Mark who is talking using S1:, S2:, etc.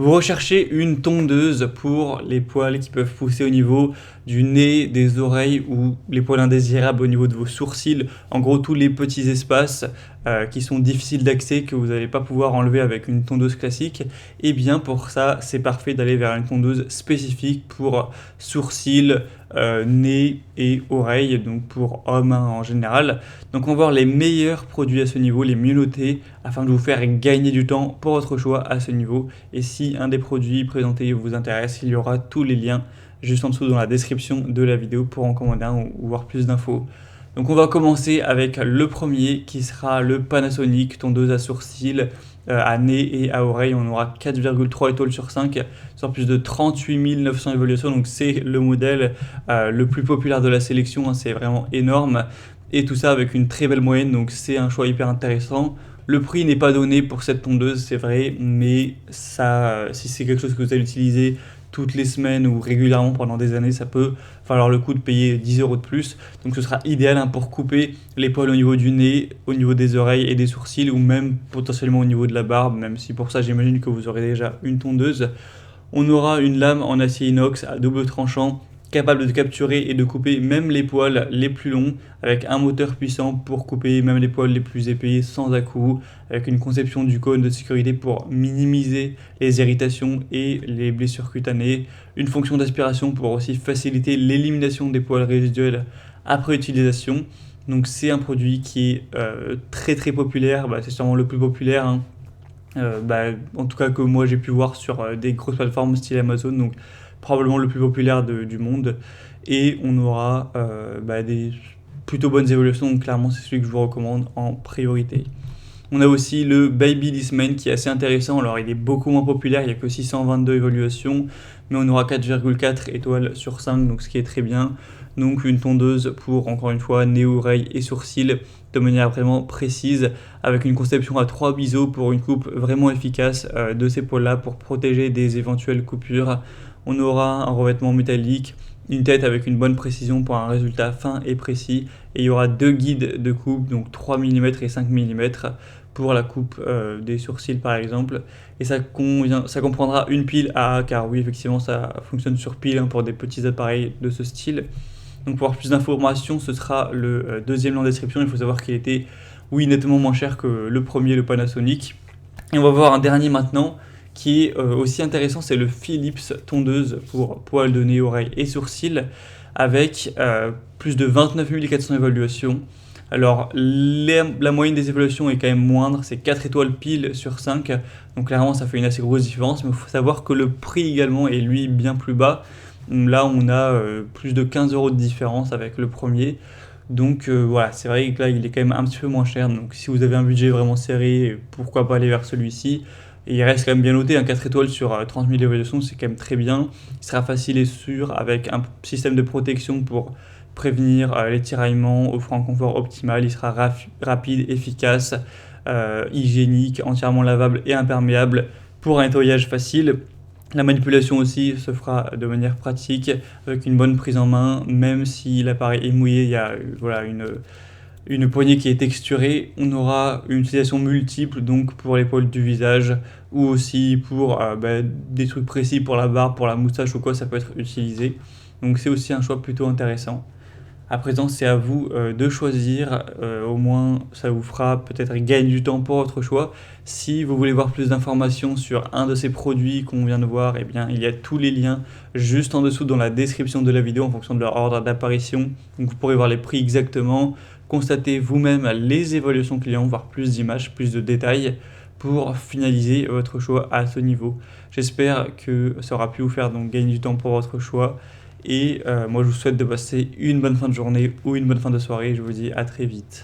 S1: Vous recherchez une tondeuse pour les poils qui peuvent pousser au niveau du nez, des oreilles ou les poils indésirables au niveau de vos sourcils. En gros, tous les petits espaces qui sont difficiles d'accès que vous n'allez pas pouvoir enlever avec une tondeuse classique. Et bien pour ça, c'est parfait d'aller vers une tondeuse spécifique pour sourcils, nez et oreilles, donc pour hommes en général. Donc on va voir les meilleurs produits à ce niveau, les mieux notés, afin de vous faire gagner du temps pour votre choix à ce niveau. Et si un des produits présentés vous intéresse, il y aura tous les liens juste en dessous dans la description de la vidéo pour en commander un ou voir plus d'infos. Donc on va commencer avec le premier qui sera le Panasonic tondeuse à sourcils, à nez et à oreille. On aura 4,3 étoiles sur 5 sur plus de 38 900 évaluations. Donc c'est le modèle le plus populaire de la sélection, hein, c'est vraiment énorme. Et tout ça avec une très belle moyenne, donc c'est un choix hyper intéressant. Le prix n'est pas donné pour cette tondeuse, c'est vrai, mais ça, si c'est quelque chose que vous allez utiliser toutes les semaines ou régulièrement pendant des années, ça peut falloir le coup de payer 10 € de plus. Donc ce sera idéal, hein, pour couper les poils au niveau du nez, au niveau des oreilles et des sourcils, ou même potentiellement au niveau de la barbe, même si pour ça j'imagine que vous aurez déjà une tondeuse. On aura une lame en acier inox à double tranchant, capable de capturer et de couper même les poils les plus longs, avec un moteur puissant pour couper même les poils les plus épais sans à-coups, avec une conception du cône de sécurité pour minimiser les irritations et les blessures cutanées, une fonction d'aspiration pour aussi faciliter l'élimination des poils résiduels après utilisation. Donc c'est un produit qui est très très populaire, c'est sûrement le plus populaire, hein. En tout cas que moi j'ai pu voir sur des grosses plateformes style Amazon, donc probablement le plus populaire du monde. Et on aura des plutôt bonnes évolutions, donc clairement c'est celui que je vous recommande en priorité. On a aussi le Baby This Man qui est assez intéressant. Alors il est beaucoup moins populaire, il n'y a que 622 évaluations, mais on aura 4,4 étoiles sur 5, donc ce qui est très bien. Donc une tondeuse pour, encore une fois, nez, oreilles et sourcils de manière vraiment précise, avec une conception à 3 biseaux pour une coupe vraiment efficace de ces poils-là pour protéger des éventuelles coupures. On aura un revêtement métallique, une tête avec une bonne précision pour un résultat fin et précis, et il y aura deux guides de coupe, donc 3 mm et 5 mm pour la coupe des sourcils par exemple, et ça comprendra une pile AA, car oui effectivement ça fonctionne sur pile, hein, pour des petits appareils de ce style. Donc pour avoir plus d'informations, ce sera le deuxième lien en description. Il faut savoir qu'il était, oui, nettement moins cher que le premier, le Panasonic. Et on va voir un dernier maintenant qui est aussi intéressant, c'est le Philips tondeuse pour poils de nez, oreilles et sourcils, avec plus de 29 400 évaluations. Alors la moyenne des évaluations est quand même moindre, c'est 4 étoiles pile sur 5, donc clairement ça fait une assez grosse différence, mais il faut savoir que le prix également est lui bien plus bas. Là on a plus de 15 € de différence avec le premier. Donc voilà, c'est vrai que là il est quand même un petit peu moins cher, donc si vous avez un budget vraiment serré, pourquoi pas aller vers celui-ci. Et il reste quand même bien noté, un 4 étoiles sur 30 000 évaluations, c'est quand même très bien. Il sera facile et sûr, avec un système de protection pour prévenir les tiraillements, offrant un confort optimal. Il sera rapide, efficace, hygiénique, entièrement lavable et imperméable pour un nettoyage facile. La manipulation aussi se fera de manière pratique, avec une bonne prise en main, même si l'appareil est mouillé, il y a une poignée qui est texturée. On aura une utilisation multiple, donc pour les poils du visage, ou aussi pour des trucs précis pour la barbe, pour la moustache ou quoi, ça peut être utilisé. Donc c'est aussi un choix plutôt intéressant. À présent, c'est à vous de choisir, au moins ça vous fera peut-être gagner du temps pour votre choix. Si vous voulez voir plus d'informations sur un de ces produits qu'on vient de voir, eh bien, il y a tous les liens juste en dessous dans la description de la vidéo en fonction de leur ordre d'apparition. Donc vous pourrez voir les prix exactement, constater vous-même les évaluations clients, voir plus d'images, plus de détails pour finaliser votre choix à ce niveau. J'espère que ça aura pu vous faire donc gagner du temps pour votre choix. Et moi je vous souhaite de passer une bonne fin de journée ou une bonne fin de soirée. Je vous dis à très vite.